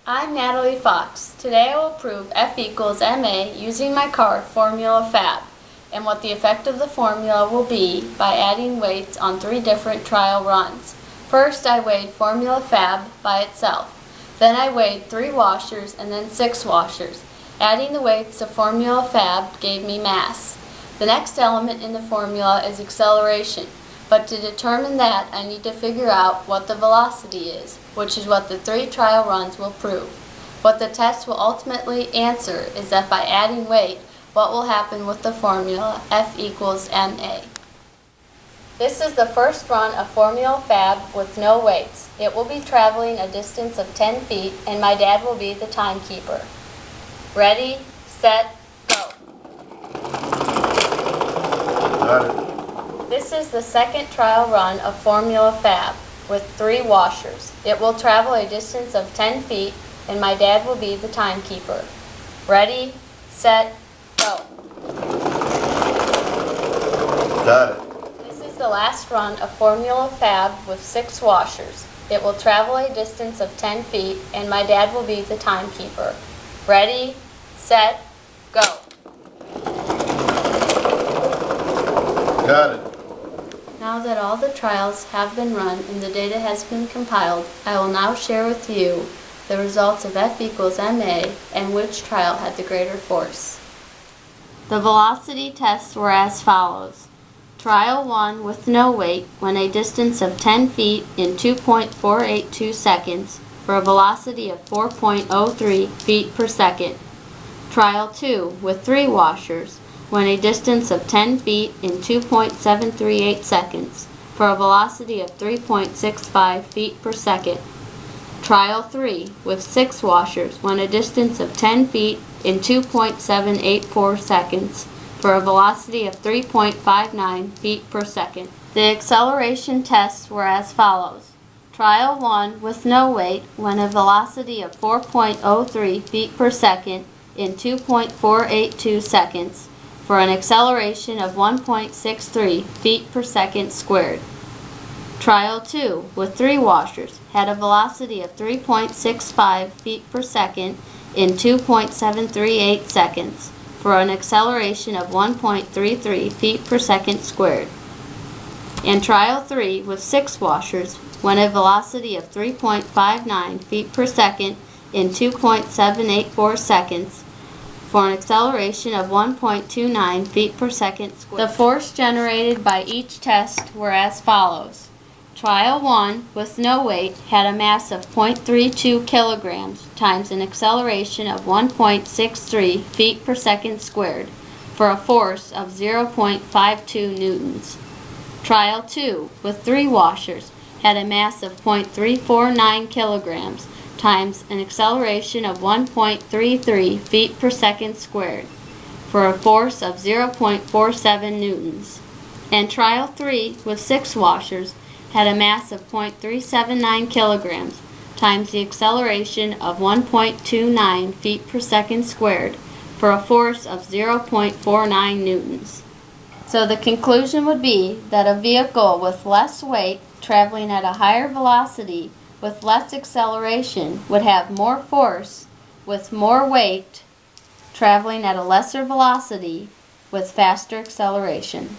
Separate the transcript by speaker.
Speaker 1: I'm Natalie Fox. Today I will prove F equals ma using my card formula fab and what the effect of the formula will be by adding weights on 3 different trial runs. First I weighed formula fab by itself. Then I weighed 3 washers and then 6 washers. Adding the weights of formula fab gave me mass. The next element in the formula is acceleration. But to determine that, I need to figure out what the velocity is, which is what the 3 trial runs will prove. What the test will ultimately answer is that by adding weight, what will happen with the formula F equals ma. This is the first run of formula fab with no weights. It will be traveling a distance of 10 feet and my dad will be the timekeeper. Ready, set, go.
Speaker 2: Got it.
Speaker 1: This is the second trial run of formula fab with 3 washers. It will travel a distance of 10 feet and my dad will be the timekeeper. Ready, set, go.
Speaker 2: Got it.
Speaker 1: This is the last run of formula fab with 6 washers. It will travel a distance of 10 feet and my dad will be the timekeeper. Ready, set, go.
Speaker 2: Got it.
Speaker 1: Now that all the trials have been run and the data has been compiled, I will now share with you the results of F equals ma and which trial had the greater force. The velocity tests were as follows. Trial 1 with no weight went a distance of 10 feet in 2.482 seconds for a velocity of 4.03 feet per second. Trial 2 with 3 washers went a distance of 10 feet in 2.738 seconds for a velocity of 3.65 feet per second. Trial 3 with 6 washers went a distance of 10 feet in 2.784 seconds for a velocity of 3.59 feet per second. The acceleration tests were as follows. Trial 1 with no weight went a velocity of 4.03 feet per second in 2.482 seconds for an acceleration of 1.63 feet per second squared. Trial 2 with 3 washers had a velocity of 3.65 feet per second in 2.738 seconds for an acceleration of 1.33 feet per second squared. And Trial 3 with 6 washers went a velocity of 3.59 feet per second in 2.784 seconds for an acceleration of 1.29 feet per second squared. The force generated by each test were as follows. Trial 1 with no weight had a mass of 0.32 kilograms times an acceleration of 1.63 feet per second squared for a force of 0.52 newtons. Trial 2 with 3 washers had a mass of 0.349 kilograms times an acceleration of 1.33 feet per second squared for a force of 0.47 newtons. And Trial 3 with 6 washers had a mass of 0.379 kilograms times the acceleration of 1.29 feet per second squared for a force of 0.49 newtons. So the conclusion would be that a vehicle with less weight traveling at a higher velocity with less acceleration would have more force with more weight traveling at a lesser velocity with faster acceleration.